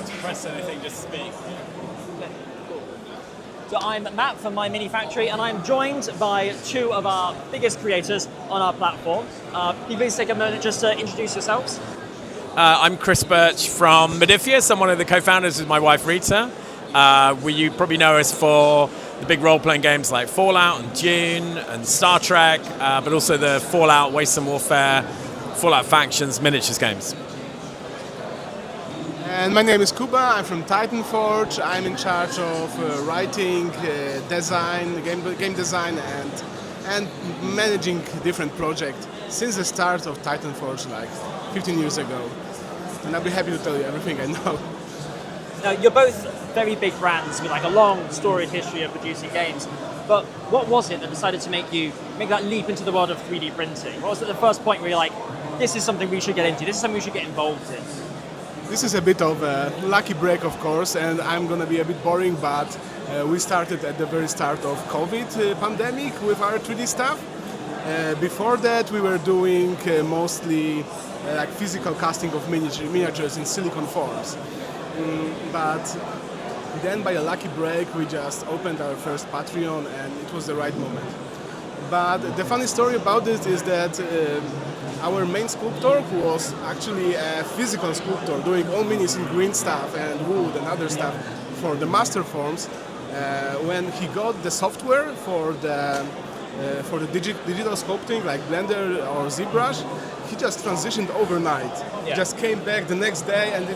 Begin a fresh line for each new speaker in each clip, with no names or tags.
have to press anything, just speak.
So I'm Matt from MyMiniFactory, and I'm joined by two of our biggest creators on our platform. Can you please take a moment just to introduce yourselves?
I'm Chris Birch from Modiphius. I'm one of the co-founders with my wife Rita. You probably know us for the big role-playing games like Fallout and Dune and Star Trek, but also the Fallout Waste and Warfare, Fallout Factions miniatures games.
And my name is Kuba. I'm from Titanforge. I'm in charge of writing, design, game design, and managing different projects since the start of Titanforge, like 15 years ago. And I'll be happy to tell you everything I know.
Now, you're both very big brands with like a long storied history of producing games. But what was it that decided to make that leap into the world of 3D printing? What was at the first point where you're like, this is something we should get into, this is something we should get involved in?
This is a bit of a lucky break, of course, and I'm going to be a bit boring, but we started at the very start of COVID pandemic with our 3D stuff. Before that, we were doing mostly like physical casting of miniatures in silicon forms. But then by a lucky break, we just opened our first Patreon, and it was the right moment. But the funny story about this is that our main sculptor, who was actually a physical sculptor doing all minis in green stuff and wood and other stuff for the master forms, when he got the software for the digital sculpting like Blender or ZBrush, he just transitioned overnight.
Yeah.
Just came back the next day, and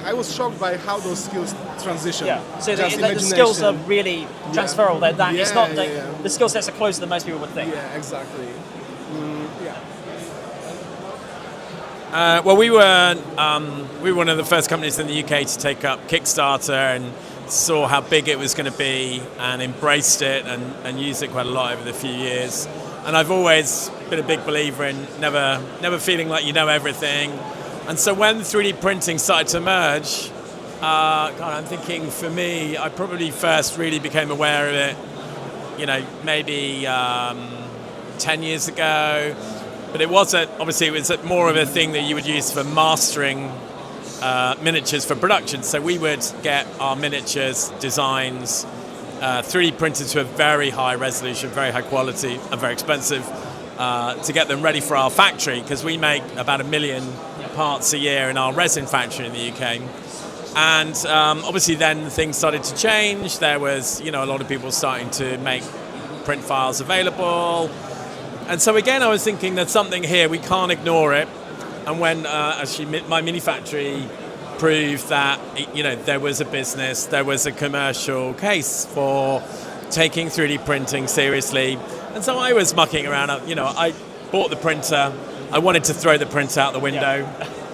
I was shocked by how those skills transition.
Yeah, so the skills are really transferable.
Yeah.
It's not the skill sets are closer than most people would think.
Yeah, exactly.
Well, we were one of the first companies in the UK to take up Kickstarter and saw how big it was going to be and embraced it and used it quite a lot over the few years. And I've always been a big believer in never feeling like you know everything. And so when 3D printing started to emerge, I'm thinking for me, I probably first really became aware of it, maybe 10 years ago. But it was more of a thing that you would use for mastering miniatures for production. So we would get our miniatures designs 3D printed to a very high resolution, very high quality, and very expensive to get them ready for our factory, because we make about 1 million parts a year in our resin factory in the UK. And obviously then things started to change. There was, a lot of people starting to make print files available. And so again, I was thinking there's something here, we can't ignore it. And when actually MyMiniFactory proved that, there was a business, there was a commercial case for taking 3D printing seriously. And so I was mucking around, I bought the printer, I wanted to throw the printer out the window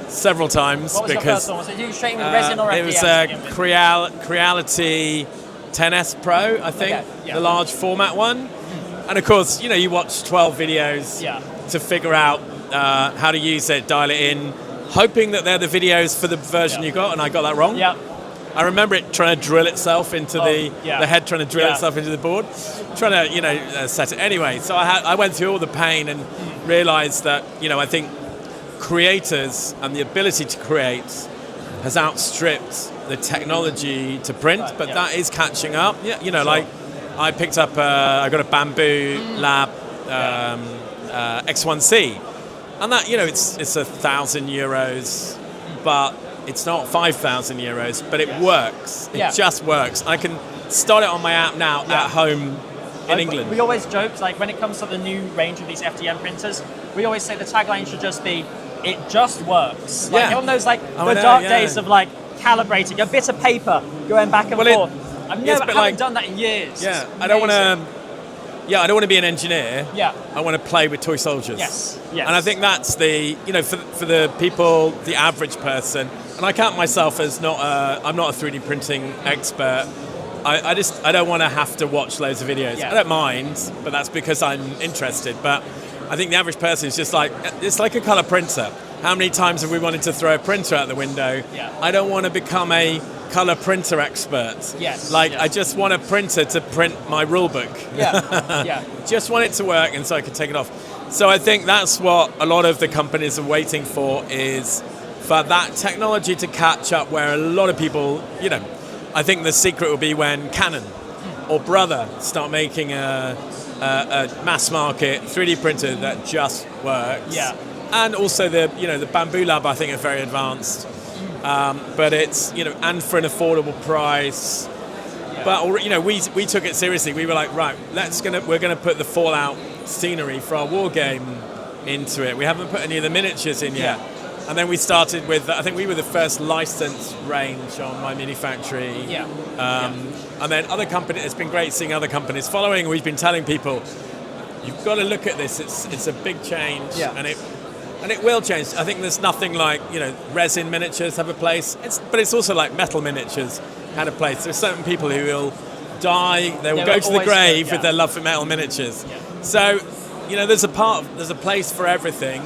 several times.
What was
because
the first one? Was it you straight with resin or FDM?
It was a Creality 10S Pro, I think, the large format one. And of course, you watch 12 videos to figure out how to use it, dial it in, hoping that they're the videos for the version you got, and I got that wrong.
Yeah.
I remember it trying to drill itself into the head, trying to drill itself into the board, trying to set it. Anyway, so I went through all the pain and realized that I think creators and the ability to create has outstripped the technology to print, but that is catching up. Like I picked up, I got a Bamboo Lab X1C, and that it's €1,000, but it's not 5,000 euros, but it works. It just works. I can start it on my app now at home in England.
We always joke, like when it comes to the new range of these FDM printers, we always say the tagline should just be, it just works. Like on those dark days of like calibrating, a bit of paper going back and forth. I haven't done that in years.
Yeah, I don't want to be an engineer.
Yeah.
I want to play with toy soldiers.
Yes.
And I think that's the, for the people, the average person, and I count myself as I'm not a 3D printing expert. I don't want to have to watch loads of videos. I don't mind, but that's because I'm interested. But I think the average person is just like, it's like a color printer. How many times have we wanted to throw a printer out the window?
Yeah.
I don't want to become a color printer expert.
Yes.
I just want a printer to print my rule book. Just want it to work, and so I can take it off. So I think that's what a lot of the companies are waiting for, is for that technology to catch up where a lot of people, I think the secret will be when Canon or Brother start making a mass market 3D printer that just works.
Yeah.
And also the Bamboo Lab, I think, are very advanced. But it's, and for an affordable price.
Yeah.
But, we took it seriously. We were like, right, we're going to put the Fallout scenery for our war game into it. We haven't put any of the miniatures in yet. And then we started with, I think we were the first licensed range on MyMiniFactory.
Yeah.
And then other companies, it's been great seeing other companies following. We've been telling people, you've got to look at this. It's a big change, and it will change. I think there's nothing like, resin miniatures have a place, but it's also like metal miniatures had a place. There's certain people who will die, they will go to the grave with their love for metal miniatures.
Yeah.
So, there's a place for everything.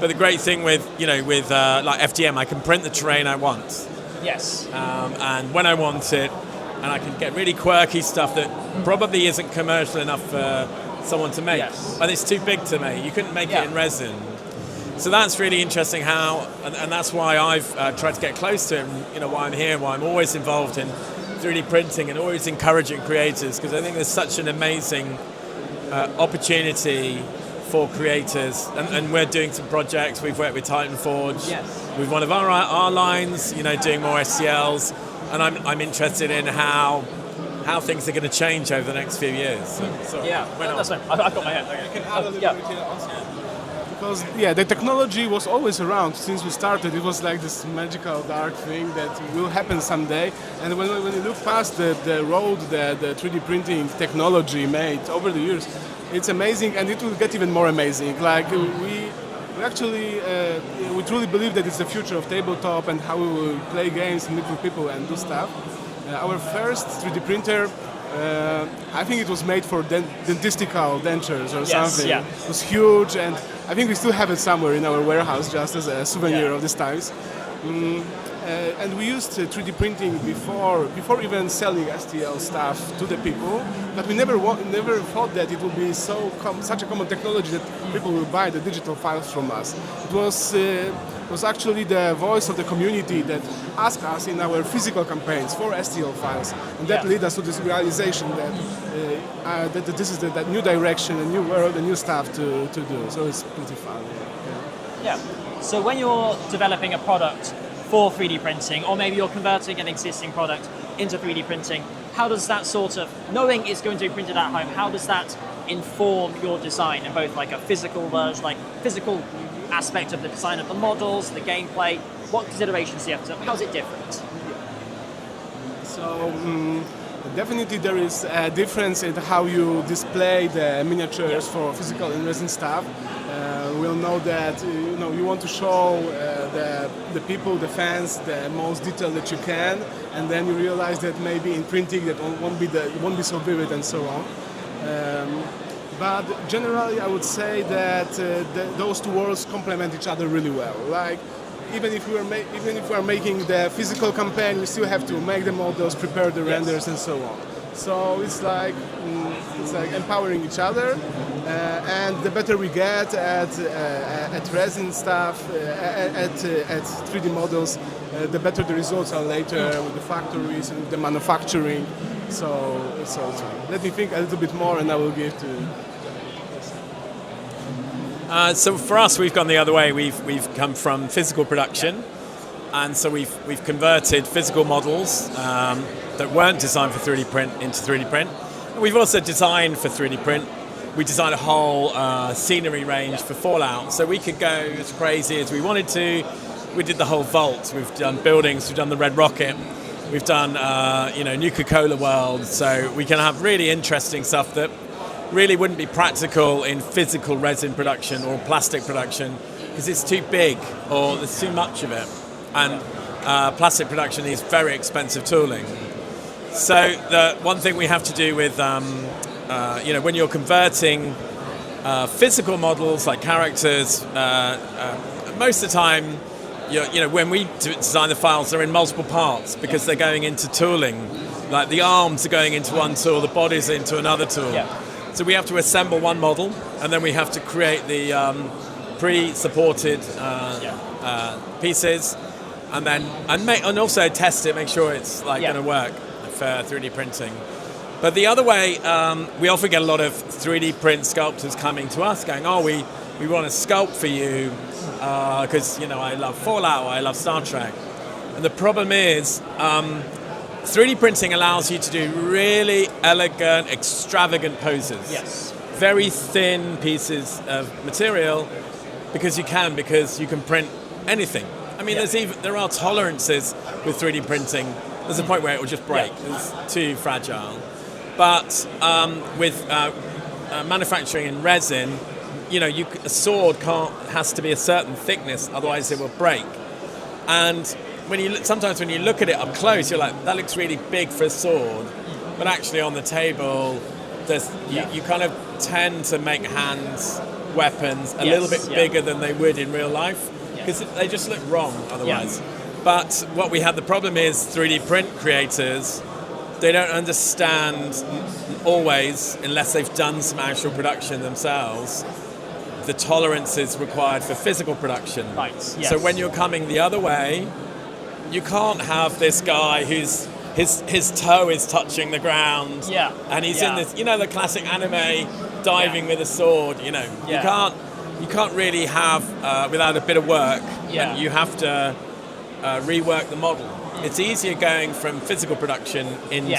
But the great thing with like FDM, I can print the terrain I want.
Yes.
And when I want it, and I can get really quirky stuff that probably isn't commercial enough for someone to make.
Yes.
But it's too big to make. You couldn't make it in resin. So that's really interesting how, and that's why I've tried to get close to it, and, why I'm here, why I'm always involved in 3D printing and always encouraging creators, because I think there's such an amazing opportunity for creators, and we're doing some projects. We've worked with Titan Forge with one of our lines, doing more STLs, and I'm interested in how things are going to change over the next few years. So
that's fine. I've got my hand. Okay.
You can add a little bit here also. Because the technology was always around since we started. It was like this magical dark thing that will happen someday. And when you look past the road that the 3D printing technology made over the years, it's amazing, and it will get even more amazing. Like we actually we truly believe that it's the future of tabletop and how we will play games and meet with people and do stuff. Our first 3D printer, I think it was made for dentistical dentures or something.
Yeah.
It was huge, and I think we still have it somewhere in our warehouse just as a souvenir of these times. And we used 3D printing before even selling STL stuff to the people, but we never thought that it would be such a common technology that people will buy the digital files from us. It was actually the voice of the community that asked us in our physical campaigns for STL files, and that led us to this realization that this is that new direction, a new world, a new stuff to do. So it's pretty fun.
Yeah. So when you're developing a product for 3D printing, or maybe you're converting an existing product into 3D printing, how does that sort of, knowing it's going to be printed at home, how does that inform your design in both like a physical version, like physical aspect of the design of the models, the gameplay? What considerations do you have to, how is it different?
So definitely there is a difference in how you display the miniatures for physical and resin stuff. We'll know that you want to show the people, the fans, the most detail that you can, and then you realize that maybe in printing that won't be so vivid and so on. But generally, I would say that those two worlds complement each other really well. Like even if we are making the physical campaign, we still have to make the models, prepare the renders, and so on. So it's like empowering each other, and the better we get at resin stuff, at 3D models, the better the results are later with the factories and the manufacturing. So let me think a little bit more, and I will give to.
So for us, we've gone the other way. We've come from physical production, and so we've converted physical models that weren't designed for 3D print into 3D print. And we've also designed for 3D print. We designed a whole scenery range for Fallout, so we could go as crazy as we wanted to. We did the whole vault. We've done buildings. We've done the Red Rocket. We've done Nuka-Cola World. So we can have really interesting stuff that really wouldn't be practical in physical resin production or plastic production because it's too big or there's too much of it. And plastic production is very expensive tooling. So the one thing we have to do with, when you're converting physical models like characters, most of the time, when we design the files, they're in multiple parts because they're going into tooling. Like the arms are going into one tool, the body's into another tool.
Yeah.
So we have to assemble one model, and then we have to create the pre-supported pieces, and also test it, make sure it's like going to work for 3D printing. But the other way, we often get a lot of 3D print sculptors coming to us going, oh, we want to sculpt for you because I love Fallout, I love Star Trek. And the problem is 3D printing allows you to do really elegant, extravagant poses.
Yes.
Very thin pieces of material because you can print anything. I mean, there are tolerances with 3D printing. There's a point where it will just break. It's too fragile. But with manufacturing in resin, a sword has to be a certain thickness, otherwise it will break. And sometimes when you look at it up close, you're like, that looks really big for a sword. But actually on the table, you kind of tend to make weapons a little bit bigger than they would in real life, because they just look wrong otherwise. But what we have the problem is 3D print creators, they don't understand always, unless they've done some actual production themselves, the tolerances required for physical production.
Right. Yes.
So when you're coming the other way, you can't have this guy whose his toe is touching the ground, and he's in this, the classic anime diving with a sword. You can't really have without a bit of work. And you have to rework the model. It's easier going from physical production into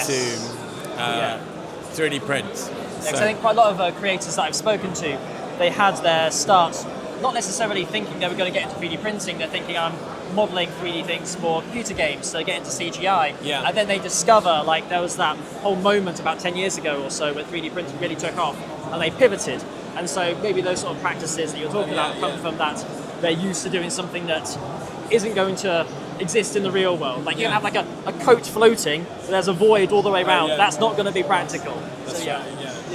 3D print. So
I think quite a lot of creators that I've spoken to, they had their start not necessarily thinking they were going to get into 3D printing. They're thinking, I'm modeling 3D things for computer games, so they get into CGI. And then they discover, like, there was that whole moment about 10 years ago or so where 3D printing really took off, and they pivoted. And so maybe those sort of practices that you're talking about come from that. They're used to doing something that isn't going to exist in the real world. Like, you have like a coat floating, but there's a void all the way around. That's not going to be practical.
That's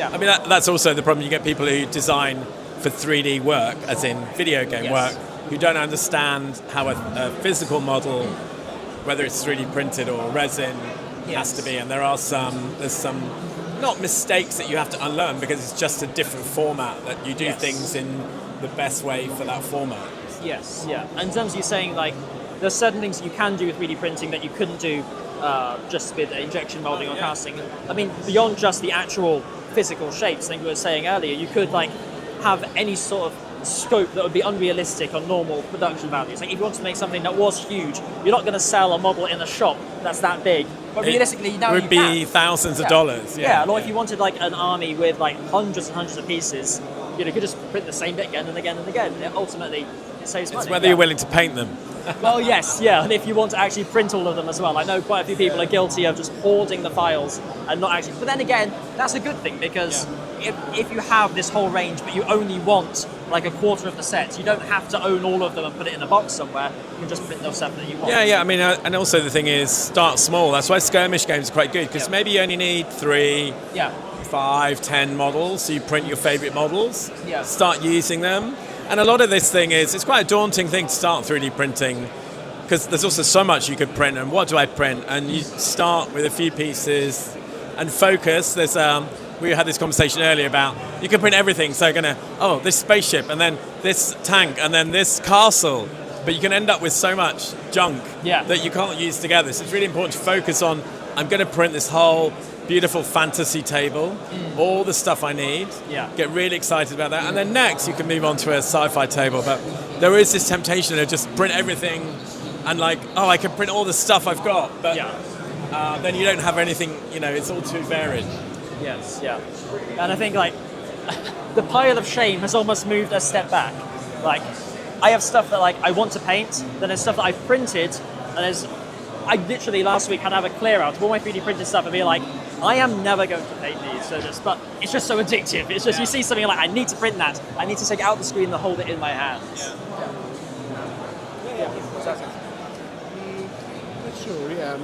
I mean, that's also the problem. You get people who design for 3D work, as in video game work, who don't understand how a physical model, whether it's 3D printed or resin, has to be. And there's some not mistakes that you have to unlearn, because it's just a different format that you do things in the best way for that format.
Yes, And in terms of you saying, like, there's certain things you can do with 3D printing that you couldn't do just with injection molding or casting. I mean, beyond just the actual physical shapes, I think we were saying earlier, you could like have any sort of scope that would be unrealistic on normal production values. Like, if you want to make something that was huge, you're not going to sell a model in a shop that's that big. But realistically, now
it would be thousands of dollars.
Or if you wanted like an army with like hundreds and hundreds of pieces, you could just print the same bit again and again and again. Ultimately, it saves money.
It's whether you're willing to paint them.
Well, yes, and if you want to actually print all of them as well. I know quite a few people are guilty of just hoarding the files and not actually. But then again, that's a good thing, because if you have this whole range but you only want like a quarter of the sets, you don't have to own all of them and put it in a box somewhere. You can just print those stuff that you want.
I mean, and also the thing is, start small. That's why skirmish games are quite good, because maybe you only need 3, 5, 10 models. So you print your favorite models, start using them. And a lot of this thing is, it's quite a daunting thing to start 3D printing, because there's also so much you could print, and what do I print? And you start with a few pieces and focus. We had this conversation earlier about, you can print everything, so this spaceship, and then this tank, and then this castle, but you can end up with so much junk that you can't use together. So it's really important to focus on, I'm going to print this whole beautiful fantasy table, all the stuff I need, get really excited about that, and then next you can move on to a sci-fi table. But there is this temptation to just print everything and like, I can print all the stuff I've got, but then you don't have anything, it's all too varied.
Yes, and I think like the pile of shame has almost moved a step back. Like, I have stuff that like I want to paint, then there's stuff that I've printed, and I literally last week had to have a clear out of all my 3D printed stuff and be like, I am never going to paint these. But it's just so addictive. It's just, you see something like, I need to print that. I need to take it out the screen and hold it in my hands.
Sure,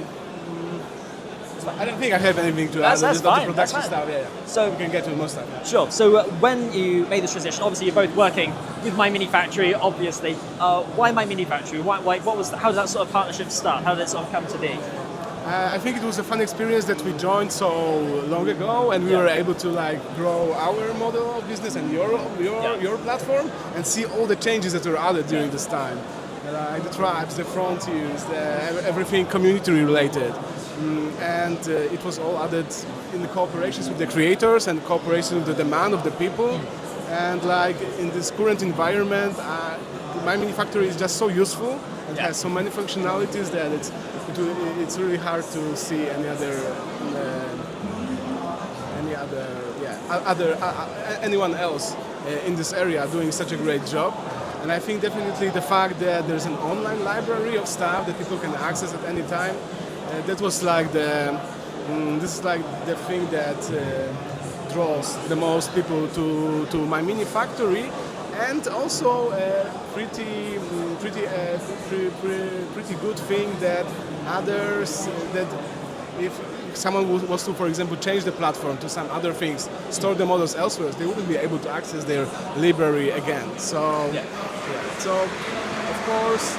I don't think I have anything to add.
That's fine.
The production stuff,
So
we can get to most of it.
Sure. So when you made this transition, obviously you're both working with MyMiniFactory, obviously. Why MyMiniFactory? How did that sort of partnership start? How did it sort of come to be?
I think it was a fun experience that we joined so long ago, and we were able to like grow our model of business and your platform, and see all the changes that were added during this time. like the tribes, the frontiers, everything community related. And it was all added in the cooperations with the creators and cooperation with the demand of the people. And like in this current environment, MyMiniFactory is just so useful and has so many functionalities that it's really hard to see anyone else in this area doing such a great job. And I think definitely the fact that there's an online library of stuff that people can access at any time, that was like this is like the thing that draws the most people to MyMiniFactory, and also pretty good thing that others that if someone was to, for example, change the platform to some other things, store the models elsewhere, they wouldn't be able to access their library again. So, so of course,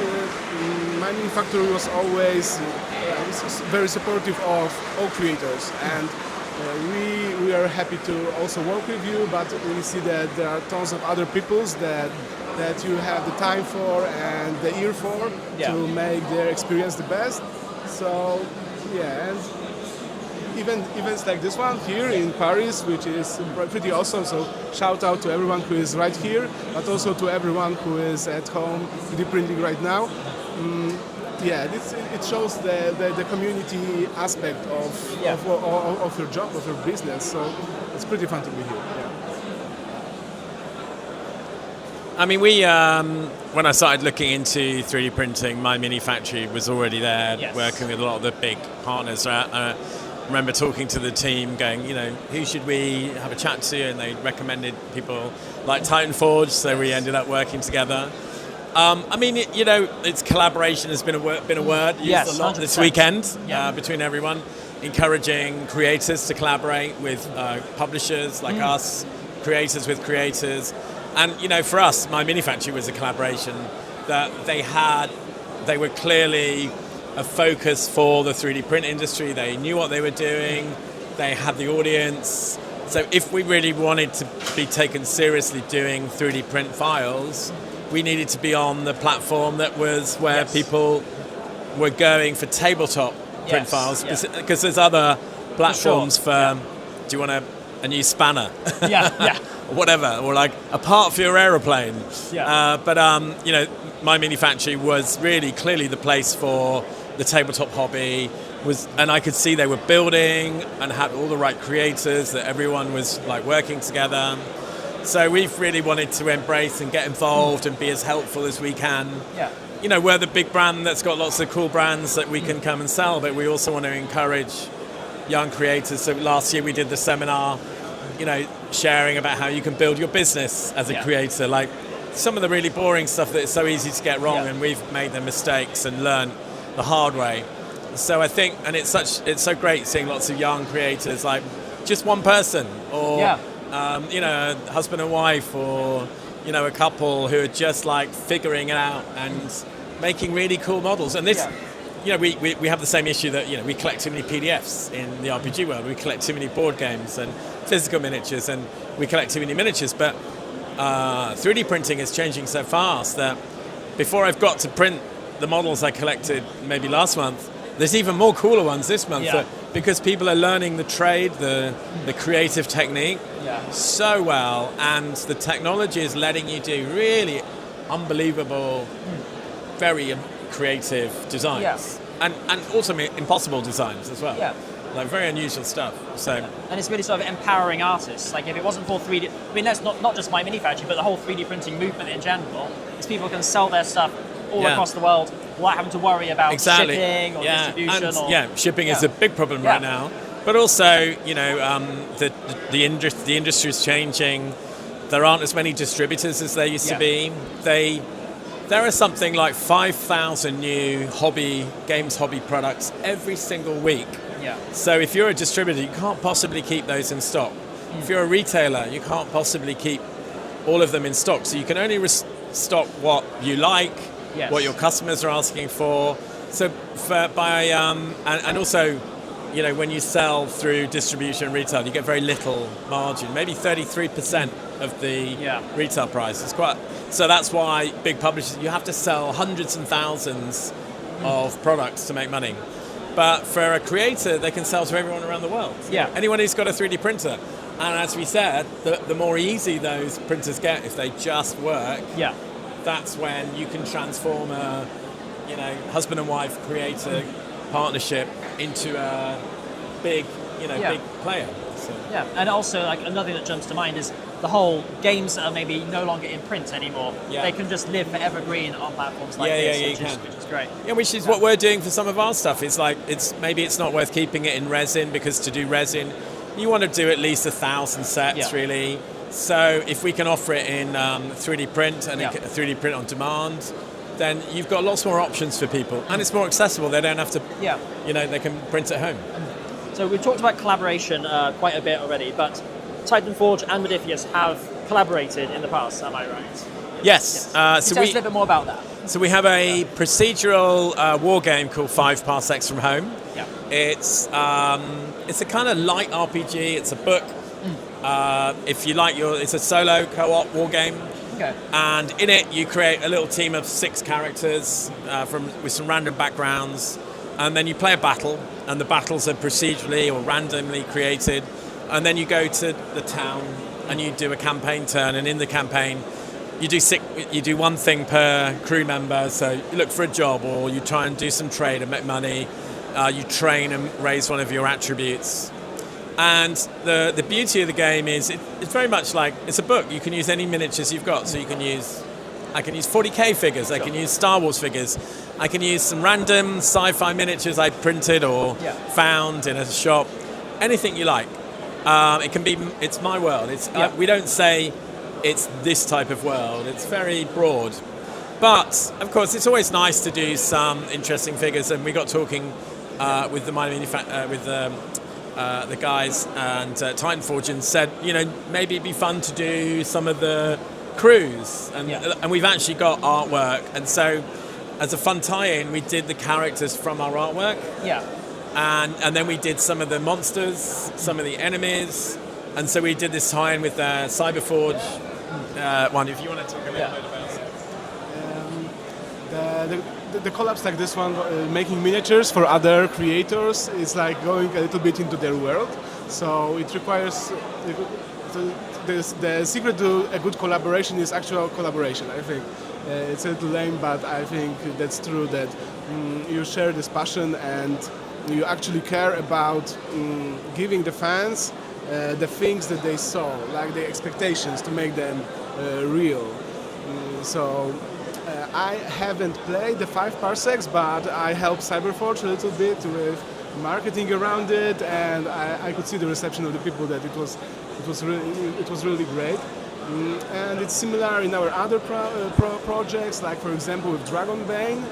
MyMiniFactory was always very supportive of all creators, and we are happy to also work with you. But we see that there are tons of other peoples that you have the time for and the ear for to make their experience the best. So, and even events like this one here in Paris, which is pretty awesome. So shout out to everyone who is right here, but also to everyone who is at home 3D printing right now. It shows the community aspect of your job, of your business. So it's pretty fun to be here.
I mean, when I started looking into 3D printing, MyMiniFactory was already there, working with a lot of the big partners. I remember talking to the team, going, who should we have a chat to? And they recommended people like Titan Forge, so we ended up working together. I mean, it's collaboration has been a word used a lot 100%. This weekend between everyone, encouraging creators to collaborate with publishers like us, creators with creators. And, for us, MyMiniFactory was a collaboration that they were clearly a focus for the 3D print industry. They knew what they were doing. They had the audience. So if we really wanted to be taken seriously doing 3D print files, we needed to be on the platform that was where people were going for tabletop print files, because there's other platforms for, do you want a new spanner? Or whatever, or like a part for your aeroplane. But MyMiniFactory was really clearly the place for the tabletop hobby, and I could see they were building and had all the right creators, that everyone was like working together. So we've really wanted to embrace and get involved and be as helpful as we can. We're the big brand that's got lots of cool brands that we can come and sell, but we also want to encourage young creators. So last year we did the seminar, sharing about how you can build your business as a creator, like some of the really boring stuff that is so easy to get wrong, and we've made the mistakes and learned the hard way. So I think, and it's so great seeing lots of young creators, like just one person, or a husband and wife, or a couple who are just like figuring it out and making really cool models. And this, we have the same issue that we collect too many PDFs in the RPG world. We collect too many board games and physical miniatures, and we collect too many miniatures. But 3D printing is changing so fast that before I've got to print the models I collected maybe last month, there's even more cooler ones this month, because people are learning the trade, the creative technique so well, and the technology is letting you do really unbelievable, very creative designs, and also impossible designs as well. Like very unusual stuff. So
and it's really sort of empowering artists. Like if it wasn't for 3D, I mean, that's not just MyMiniFactory, but the whole 3D printing movement in general, is people can sell their stuff all across the world without having to worry about shipping or distribution.
And, shipping is a big problem right now. But also, the industry is changing. There aren't as many distributors as there used to be. There are something like 5,000 new games hobby products every single week. So if you're a distributor, you can't possibly keep those in stock. If you're a retailer, you can't possibly keep all of them in stock. So you can only stock what you like, what your customers are asking for. So and also, when you sell through distribution and retail, you get very little margin, maybe 33% of the retail price. So that's why big publishers, you have to sell hundreds and thousands of products to make money. But for a creator, they can sell to everyone around the world.
Yeah.
Anyone who's got a 3D printer. And as we said, the more easy those printers get, if they just work, that's when you can transform a husband and wife creator partnership into a big player. So.
Yeah, and also like another thing that jumps to mind is the whole games that are maybe no longer in print anymore. Yeah. They can just live for evergreen on platforms like this, which is great.
Yeah, which is what we're doing for some of our stuff. It's like maybe it's not worth keeping it in resin, because to do resin, you want to do at least 1,000 sets really. So if we can offer it in 3D print and 3D print on demand, then you've got lots more options for people, and it's more accessible. They don't have to, they can print at home.
So we've talked about collaboration quite a bit already, but Titanforge and Modiphius have collaborated in the past, am I right?
Yes.
Tell us a little bit more about that.
So we have a procedural war game called 5 Parsecs from Home.
Yeah.
It's a kind of light RPG. It's a book. If you like it's a solo co-op war game.
Okay.
And in it, you create a little team of 6 characters with some random backgrounds, and then you play a battle, and the battles are procedurally or randomly created, and then you go to the town and you do a campaign turn, and in the campaign, you do one thing per crew member. So you look for a job, or you try and do some trade and make money. You train and raise one of your attributes. And the beauty of the game is it's very much like it's a book. You can use any miniatures you've got. So I can use 40k figures. I can use Star Wars figures. I can use some random sci-fi miniatures I printed or found in a shop. Anything you like. It's my world. We don't say it's this type of world. It's very broad. But of course, it's always nice to do some interesting figures. And we got talking with the the guys and Titanforge, and said, maybe it'd be fun to do some of the crews, and we've actually got artwork, and so as a fun tie-in, we did the characters from our artwork, and then we did some of the monsters, some of the enemies, and so we did this tie-in with Cyberforge one. If you want to talk a little bit about it.
The collabs like this one, making miniatures for other creators, is like going a little bit into their world. So it requires the secret to a good collaboration is actual collaboration. I think it's a little lame, but I think that's true. That you share this passion and you actually care about giving the fans the things that they saw, like the expectations, to make them real. I haven't played the 5 Parsecs, but I helped Cyberforge a little bit with marketing around it, and I could see the reception of the people that it was really great. And it's similar in our other projects, like for example with Dragonbane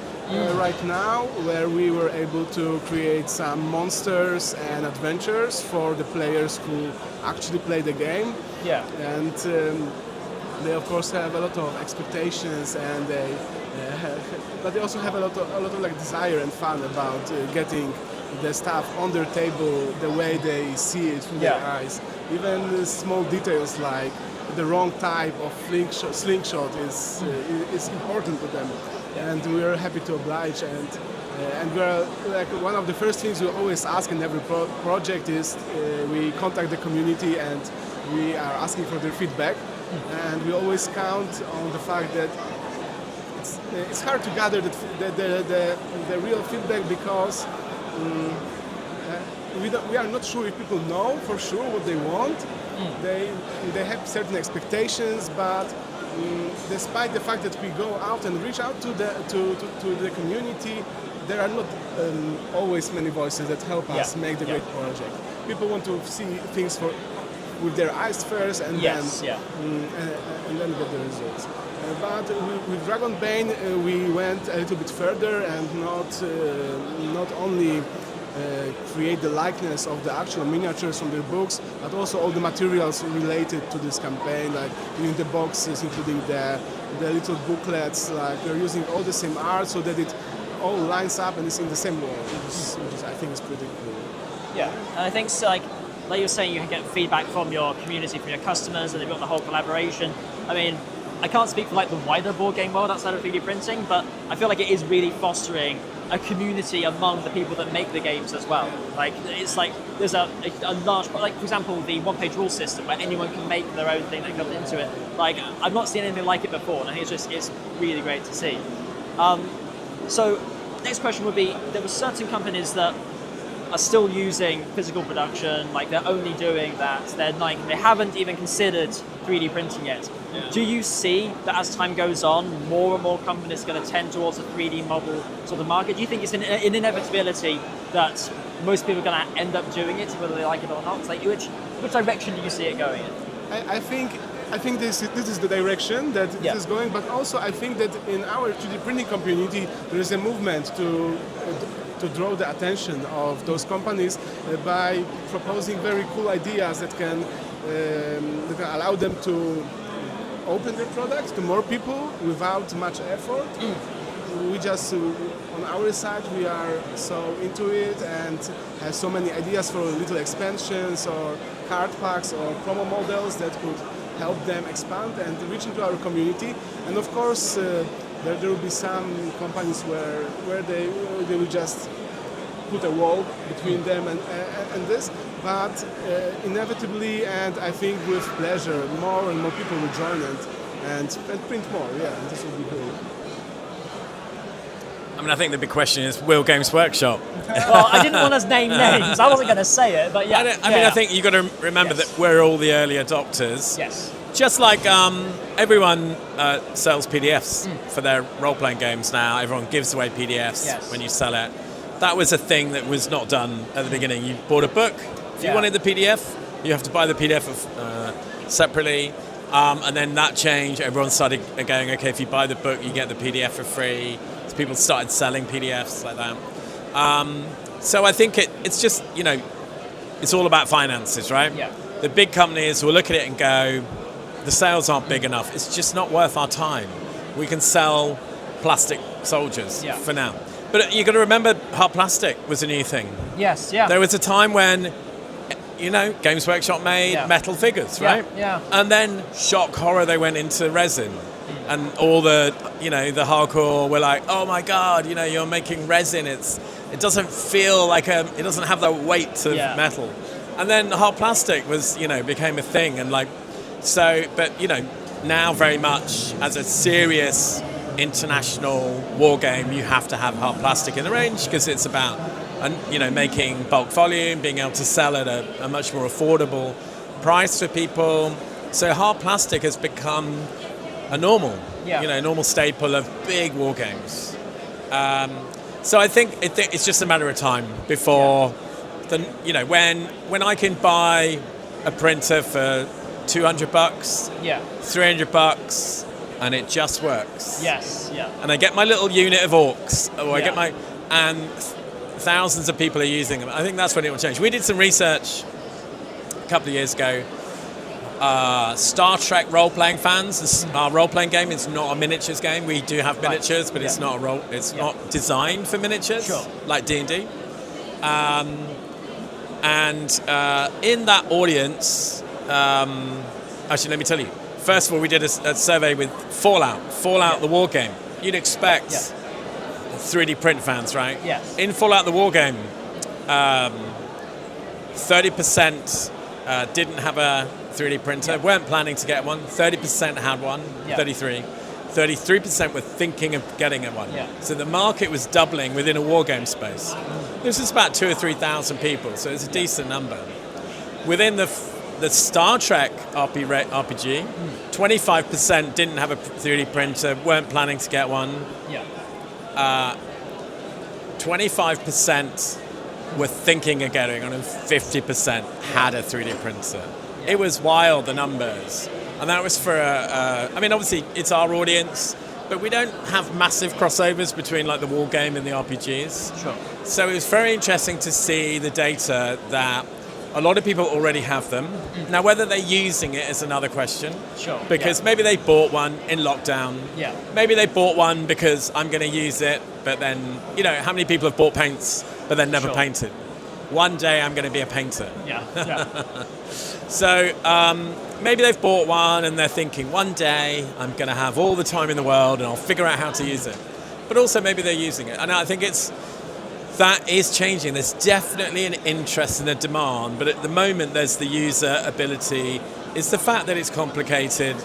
right now, where we were able to create some monsters and adventures for the players who actually play the game.
Yeah.
And they of course have a lot of expectations, and but they also have a lot of like desire and fun about getting the stuff on their table the way they see it through their eyes. Even small details like the wrong type of slingshot is important to them, and we are happy to oblige. And we are like one of the first things we always ask in every project is we contact the community and we are asking for their feedback. And we always count on the fact that it's hard to gather the real feedback, because we are not sure if people know for sure what they want. They have certain expectations, but despite the fact that we go out and reach out to the community, there are not always many voices that help us make the great project. People want to see things with their eyes first, and then get the results. But with Dragonbane, we went a little bit further and not only create the likeness of the actual miniatures from their books, but also all the materials related to this campaign, like in the boxes, including the little booklets. Like we're using all the same art so that it all lines up and is in the same world, which is I think is pretty cool.
Yeah, and I think so, like you were saying, you can get feedback from your community, from your customers, and they've got the whole collaboration. I mean, I can't speak for like the wider board game world outside of 3D printing, but I feel like it is really fostering a community among the people that make the games as well. Like it's like there's a large, like for example, the one-page rule system where anyone can make their own thing that comes into it. Like I've not seen anything like it before, and I think it's really great to see. So next question would be: there were certain companies that are still using physical production, like they're only doing that. They haven't even considered 3D printing yet. Yeah. Do you see that as time goes on, more and more companies are going to tend towards a 3D model sort of market? Do you think it's an inevitability that most people are going to end up doing it, whether they like it or not? It's like which direction do you see it going in?
I think this is the direction that this is going, but also I think that in our 3D printing community there is a movement to draw the attention of those companies by proposing very cool ideas that can allow them to open their products to more people without much effort. We just, on our side, we are so into it and have so many ideas for little expansions or card packs or promo models that could help them expand and reach into our community. And of course, there will be some companies where they will just put a wall between them and this, but inevitably, and I think with pleasure, more and more people will join it and print more. Yeah, and this will be cool.
I mean, I think the big question is, will Games Workshop?
Well, I didn't want to name names. I wasn't going to say it, but yeah.
I mean, I think you've got to remember that we're all the early adopters.
Yes.
Just like everyone sells PDFs for their role-playing games now, everyone gives away PDFs when you sell it. That was a thing that was not done at the beginning. You bought a book. If you wanted the PDF, you have to buy the PDF separately. And then that changed. Everyone started going, okay, if you buy the book, you get the PDF for free. So people started selling PDFs like that. So I think it's just, it's all about finances, right?
Yeah.
The big companies will look at it and go, the sales aren't big enough. It's just not worth our time. We can sell plastic soldiers for now. But you've got to remember, hard plastic was a new thing.
Yes, yeah.
There was a time when, Games Workshop made metal figures, right?
Yeah.
And then, shock horror, they went into resin. And all the hardcore were like, oh my God, you're making resin. It doesn't feel like it doesn't have the weight of metal. And then hard plastic was, became a thing. And but now very much as a serious international war game, you have to have hard plastic in the range because it's about making bulk volume, being able to sell at a much more affordable price for people. So hard plastic has become a normal staple of big war games. So I think it's just a matter of time before when I can buy a printer for $200, $300, and it just works.
Yes, yeah.
And I get my little unit of orcs, or I get and thousands of people are using them. I think that's when it will change. We did some research a couple of years ago. Star Trek role-playing fans, our role-playing game is not a miniatures game. We do have miniatures, but it's not not designed for miniatures, like D&D. And in that audience, actually, let me tell you. First of all, we did a survey with Fallout the war game. You'd expect 3D print fans, right?
Yes.
In Fallout the war game, 30% didn't have a 3D printer, weren't planning to get one. 30% had one, 33% were thinking of getting one. Yeah. So the market was doubling within a war game space. This is about 2,000 or 3,000 people, so it's a decent number. Within the Star Trek RPG, 25% didn't have a 3D printer, weren't planning to get one. 25% were thinking of getting one, and 50% had a 3D printer. It was wild, the numbers. And that was for, obviously it's our audience, but we don't have massive crossovers between the war game and the RPGs.
Sure.
So it was very interesting to see the data that a lot of people already have them. Now, whether they're using it is another question.
Sure.
Because maybe they bought one in lockdown.
Yeah.
Maybe they bought one because I'm going to use it, but then, how many people have bought paints but then never painted? one day I'm going to be a painter.
Yeah.
So maybe they've bought one and they're thinking, one day I'm going to have all the time in the world and I'll figure out how to use it. But also maybe they're using it. And I think that is changing. There's definitely an interest and a demand, but at the moment there's the user ability. It's the fact that it's complicated,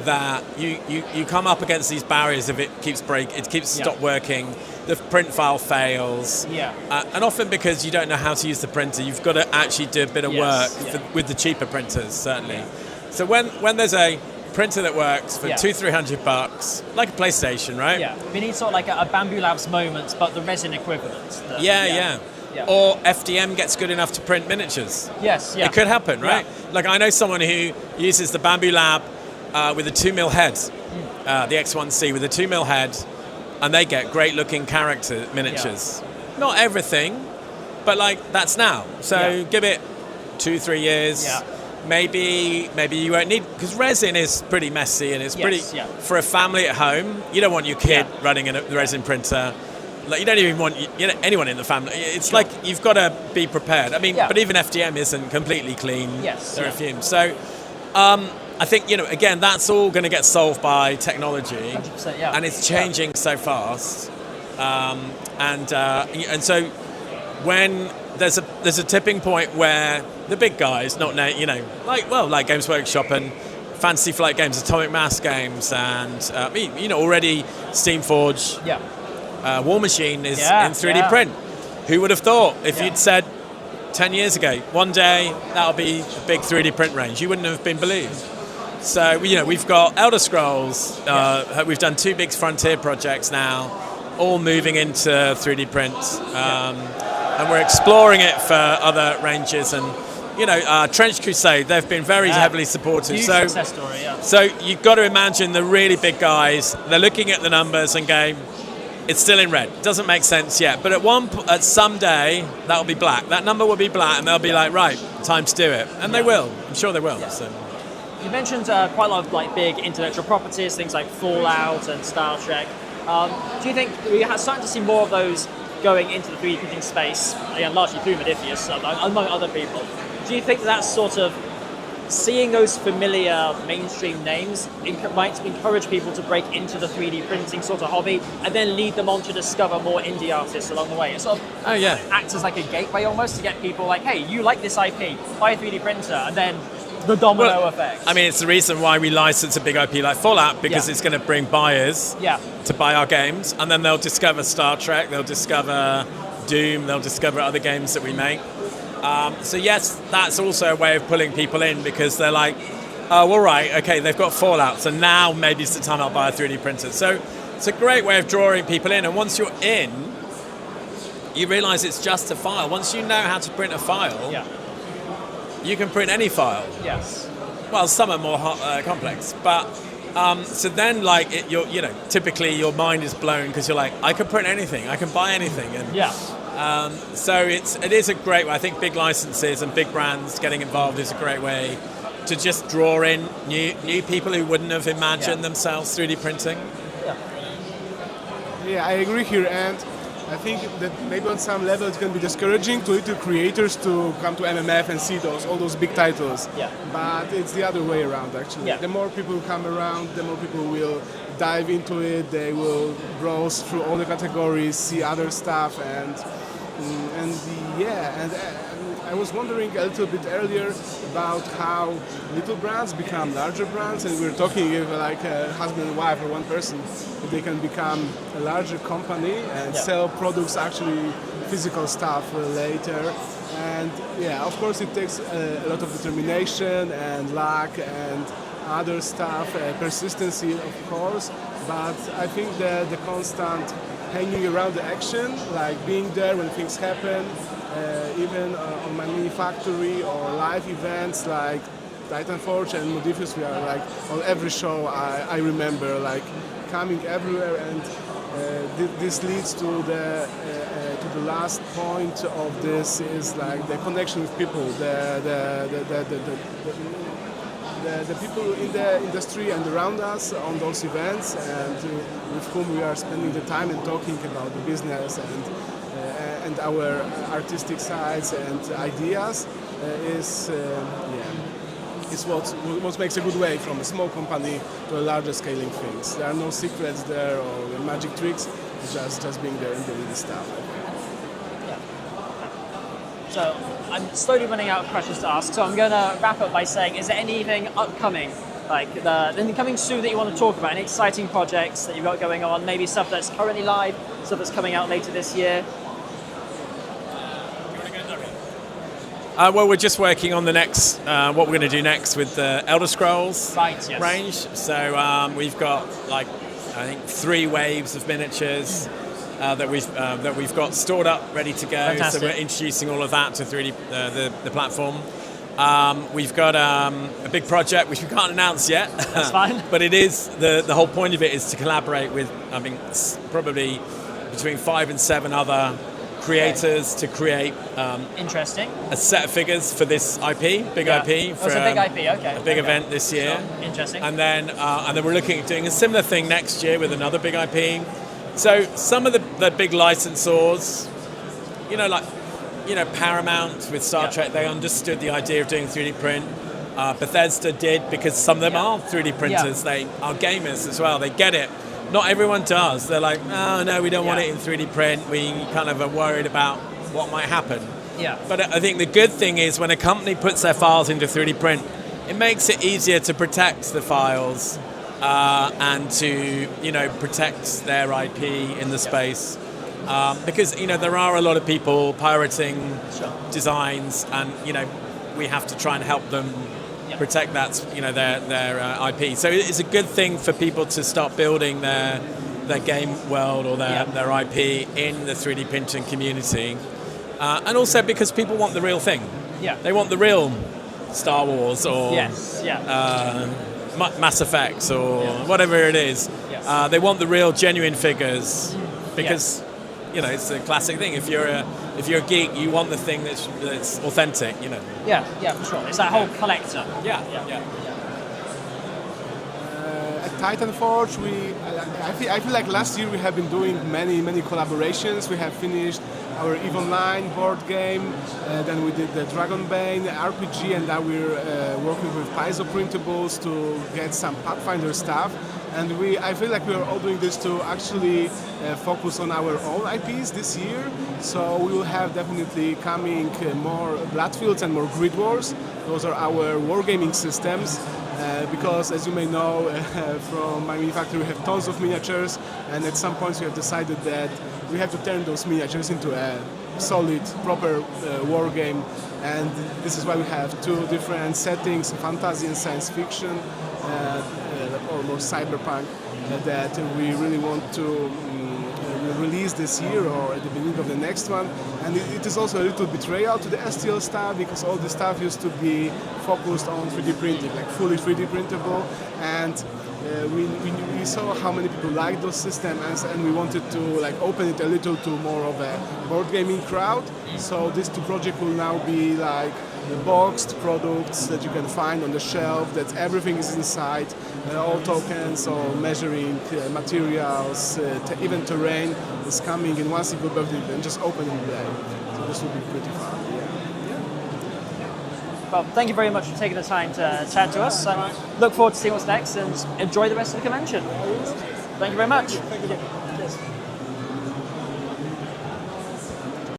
that you come up against these barriers if it keeps stop working, the print file fails, and often because you don't know how to use the printer, you've got to actually do a bit of work with the cheaper printers, certainly.
Yeah.
So when there's a printer that works for $200-300, like a PlayStation, right?
Yeah, we need sort of like a Bamboo Labs moment, but the resin equivalent.
Yeah. Or FDM gets good enough to print miniatures.
Yes,
It could happen, right?
Yeah.
Like I know someone who uses the Bamboo Lab with a 2mm head, the X1C with a 2mm head, and they get great looking character miniatures.
Yeah.
Not everything, but like that's now. So give it 2-3 years.
Yeah.
Maybe you won't need, because resin is pretty messy and it's for a family at home. You don't want your kid running a resin printer. Like you don't even want anyone in the family. It's like you've got to be prepared. I mean, but even FDM isn't completely clean.
Yes.
There are fumes. So I think again that's all going to get solved by technology,
100%,
and it's changing so fast. And so when there's a tipping point where the big guys, like Games Workshop and Fantasy Flight Games, Atomic Mass Games, and already Steamforge. War Machine is in 3D print. Who would have thought if you'd said 10 years ago, one day that'll be a big 3D print range? You wouldn't have been believed. So we've got Elder Scrolls. We've done 2 big Frontier projects now, all moving into 3D print, and we're exploring it for other ranges. And Trench Crusade, they've been very heavily supportive.
Huge success story.
So you've got to imagine the really big guys. They're looking at the numbers and going, it's still in red. Doesn't make sense yet. But at some day, that'll be black. That number will be black, and they'll be like, right, time to do it. And they will. I'm sure they will.
Yeah.
So.
You mentioned quite a lot of like big intellectual properties, things like Fallout and Star Trek. Do you think we're starting to see more of those going into the 3D printing space, again, largely through Modiphius, among other people? Do you think that's sort of seeing those familiar mainstream names might encourage people to break into the 3D printing sort of hobby and then lead them on to discover more indie artists along the way? It sort of acts as like a gateway almost to get people like, hey, you like this IP, buy a 3D printer, and then the domino effect.
I mean, it's the reason why we license a big IP like Fallout, because it's going to bring buyers to buy our games, and then they'll discover Star Trek, they'll discover Doom, they'll discover other games that we make. So yes, that's also a way of pulling people in, because they're like, oh, all right, okay, they've got Fallout, so now maybe it's the time I'll buy a 3D printer. So it's a great way of drawing people in, and once you're in, you realise it's just a file. Once you know how to print a file, you can print any file.
Yes.
Well, some are more complex, but so then typically your mind is blown because you're like, I can print anything, I can buy anything, and so it is a great way. I think big licenses and big brands getting involved is a great way to just draw in new people who wouldn't have imagined themselves 3D printing.
Yeah, I agree here, and I think that maybe on some level it can be discouraging to little creators to come to MMF and see all those big titles. But it's the other way around, actually. The more people come around, the more people will dive into it. They will browse through all the categories, see other stuff, and I was wondering a little bit earlier about how little brands become larger brands, and we were talking if like a husband and wife or one person, if they can become a larger company and sell products, actually physical stuff later. And of course it takes a lot of determination and luck and other stuff, persistency of course, but I think that the constant hanging around the action, like being there when things happen, even on MyMiniFactory or live events like Titanforge and Modiphius, we are like on every show. I remember like coming everywhere, and this leads to the last point of this is like the connection with people, the people in the industry and around us on those events, and with whom we are spending the time and talking about the business and and our artistic sides and ideas is what makes a good way from a small company to a larger scaling things. There are no secrets there or magic tricks, it's just being there and doing the stuff.
So I'm slowly running out of questions to ask, so I'm going to wrap up by saying, is there anything upcoming, like anything coming soon that you want to talk about, any exciting projects that you've got going on, maybe stuff that's currently live, stuff that's coming out later this year?
Well, we're just working on the next, what we're going to do next with the Elder Scrolls range. So we've got I think 3 waves of miniatures that we've got stored up, ready to go.
Fantastic.
So we're introducing all of that to 3D the platform. We've got a big project which we can't announce yet.
That's fine.
But it is the whole point of it is to collaborate with probably between 5 and 7 other creators to create
interesting
a set of figures for this IP, big IP.
For, it's a big IP, okay.
A big event this year.
Sure. Interesting.
And then we're looking at doing a similar thing next year with another big IP. So some of the big licensors, Paramount with Star Trek, they understood the idea of doing 3D print. Bethesda did, because some of them are 3D printers. They are gamers as well. They get it. Not everyone does. They're like, oh no, we don't want it in 3D print. We kind of are worried about what might happen.
Yeah.
But I think the good thing is when a company puts their files into 3D print, it makes it easier to protect the files and to protect their IP in the space. Because there are a lot of people pirating designs, and we have to try and help them protect that their IP. So it's a good thing for people to start building their game world or their IP in the 3D printing community, and also because people want the real thing.
Yeah,
they want the real Star Wars or Mass Effect or whatever it is.
Yes.
They want the real, genuine figures because it's a classic thing. If you're a geek, you want the thing that's authentic.
Yeah, for sure. It's that whole collector.
Yeah.
At Titanforge, I feel like last year we have been doing many collaborations. We have finished our EVE Online board game, then we did the Dragonbane RPG, and now we're working with Paizo printables to get some Pathfinder stuff. And I feel like we are all doing this to actually focus on our own IPs this year. So we will have definitely coming more Bloodfields and more Grid Wars. Those are our wargaming systems. Because, as you may know, from MyMiniFactory we have tons of miniatures, and at some point we have decided that we have to turn those miniatures into a solid, proper war game. And this is why we have 2 different settings, fantasy and science fiction, or more cyberpunk, that we really want to release this year or at the beginning of the next one. And it is also a little betrayal to the STL staff, because all the stuff used to be focused on 3D printing, like fully 3D printable, and we saw how many people liked those systems, and we wanted to open it a little to more of a board gaming crowd. So these 2 projects will now be like boxed products that you can find on the shelf, that everything is inside, all tokens or measuring materials, even terrain is coming in one single building and just open and play. So this will be pretty fun.
Well, thank you very much for taking the time to chat to us. Look forward to seeing what's next, and enjoy the rest of the convention. Thank you very much.
Thank you.